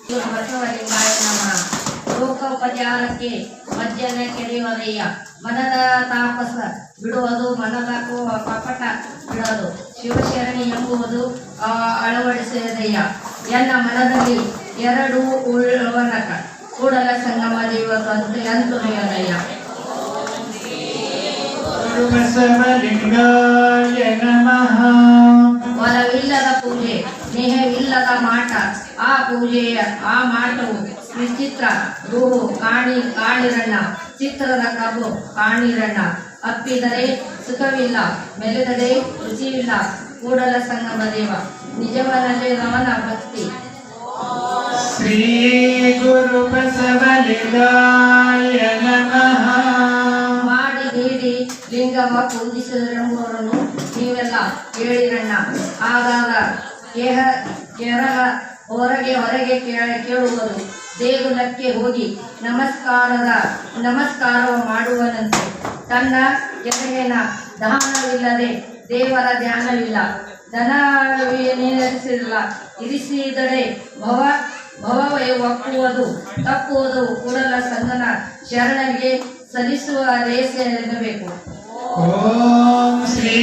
ಬಸವಲಿಂಗಾಯ ನಮಃ. ಲೋಕೋಪಚಾರಕ್ಕೆ ಮಜ್ಜನ ಕೆರೆಯುವುದಯ್ಯ. ಮನದ ತಾಪಸ ಬಿಡುವುದು, ಮನದ ಕಪಟ ಬಿಡೋದು, ಶಿವಶರಣಿ ಎಂಬುವುದು ಅಳವಡಿಸಿದಯ್ಯ. ಎನ್ನ ಮನದಲ್ಲಿ ಎರಡು ಉಳ್ಳವನಕ ಕೂಡಲ ಸಂಗಮ ದೇವರಂತೆ ಅಂತುದಯ್ಯ. ಬಸವಲಿಂಗಾಯ ನಮಃ. ಹೊಲವಿಲ್ಲದ ಪೂಜೆ, ಸ್ನೇಹವಿಲ್ಲದ ಮಾಟ, ಆ ಪೂಜೆಯ ಆ ಮಾಟವು ವಿಚಿತ್ರ. ರೂಹು ಕಾಣಿರಣ್ಣ, ಚಿತ್ರದ ಕಬು ಕಾಣಿರಣ್ಣ. ಅಪ್ಪಿದರೆ ಸುಖವಿಲ್ಲ, ಮೆಲೆದರೆ ರುಚಿಯಿಲ್ಲ. ಕೂಡಲ ಸಂಗಮ ದೇವ ನಿಜವನಲ್ಲಿ ರಮನ ಭಕ್ತಿ. ಶ್ರೀ ಗುರು ಬಸವಲಿಂಗಾಯ ನಮಃ. ಮಾಡಿ ನೀಡಿ ಲಿಂಗವ ಪೂಜಿಸಿದರೆಂಬುವರನ್ನು ನೀವೆಲ್ಲ ಕೇಳಿರಣ್ಣ. ಆಗಾಗ ಕೆರಗ ಹೊರಗೆ ಕೇಳುವುದು. ದೇಗುಲಕ್ಕೆ ಹೋಗಿ ನಮಸ್ಕಾರವ ಮಾಡುವನಂತೆ. ತನ್ನ ಕೆರೆಯನ ದಾನವಿಲ್ಲದೆ ದೇವರ ಧ್ಯಾನವಿಲ್ಲ. ಧನವಿರಿಸಿಲ್ಲ, ಇರಿಸಿದರೆ ಭವವೇ ಒಪ್ಪುವುದು ತಪ್ಪುವುದು. ಕೂಡಲ ಸಂಗನ ಶರಣರಿಗೆ ಸಲ್ಲಿಸುವ ರೇಸ ಎನ್ನಬೇಕು. ಓಂ ಶ್ರೀ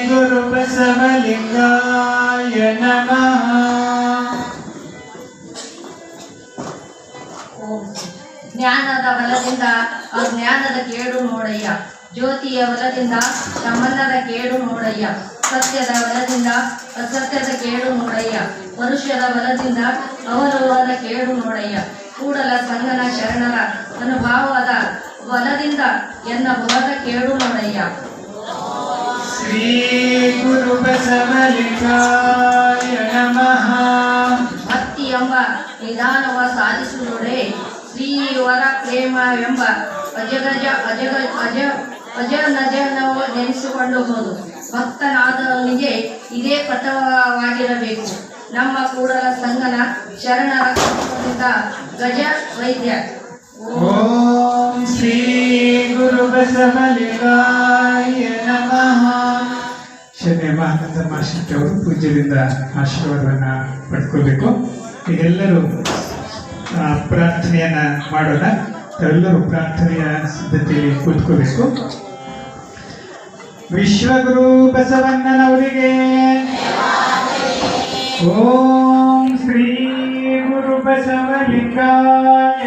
ಗುರು ಬಸವಲಿಂಗಾಯ ನಮಃ. ಜ್ಞಾನದ ಬಲದಿಂದ ಅಜ್ಞಾನದ ಕೇಡು ನೋಡಯ್ಯ. ಜ್ಯೋತಿಯ ಬಲದಿಂದ ಸಂಬಂಧದ ಕೇಡು ನೋಡಯ್ಯ. ಸತ್ಯದ ಬಲದಿಂದ ಅಸತ್ಯದ ಕೇಡು ನೋಡಯ್ಯ. ಪರುಷದ ಬಲದಿಂದ ಅವಲೋಹದ ಕೇಡು ನೋಡಯ್ಯ. ಕೂಡಲ ಸಂಗನ ಶರಣರ ಅನುಭಾವದ ಬಲದಿಂದ ಎನ್ನ ಭವದ ಕೇಡು ನೋಡಯ್ಯ. ಶ್ರೀ ಗುರು ಬಸವಲಿಂಗಾಯ ನಮಃ. ಭಕ್ತಿ ಎಂಬ ನಿಧಾನವ ಸಾಧಿಸುವುದೇ ಶ್ರೀವರ ಪ್ರೇಮ ಎಂಬ ಅಜನಜನವು ನೆನೆಸಿಕೊಂಡು ಹೋದು. ಭಕ್ತನಾದವನಿಗೆ ಇದೇ ಪಥವಾಗಿರಬೇಕು. ನಮ್ಮ ಕೂಡಲ ಸಂಗನ ಶರಣರ ಕೃಪೆಯಿಂದ ಗಜ ವೈದ್ಯ. ಓಂ ಶ್ರೀ ಗುರು ಬಸವಲಿಂಗಾಯ ನಮಃ. ಶರಣ್ಯ ಮಹಾನಂದ ಮಾಸ್ಟರ್ ಅವರು ಪೂಜ್ಯರಿಂದ ಆಶೀರ್ವಾದವನ್ನು ಪಡ್ಕೋಬೇಕು. ಈಗೆಲ್ಲರೂ ಪ್ರಾರ್ಥನೆಯನ್ನ ಮಾಡೋಣ. ಎಲ್ಲರೂ ಪ್ರಾರ್ಥನೆಯ ಸಿದ್ಧತೆಯಲ್ಲಿ ಕೂತ್ಕೋಬೇಕು. ವಿಶ್ವಗುರು ಬಸವಣ್ಣನವರಿಗೆ ಓಂ ಶ್ರೀ ಗುರು ಬಸವಲಿಂಗಾಯ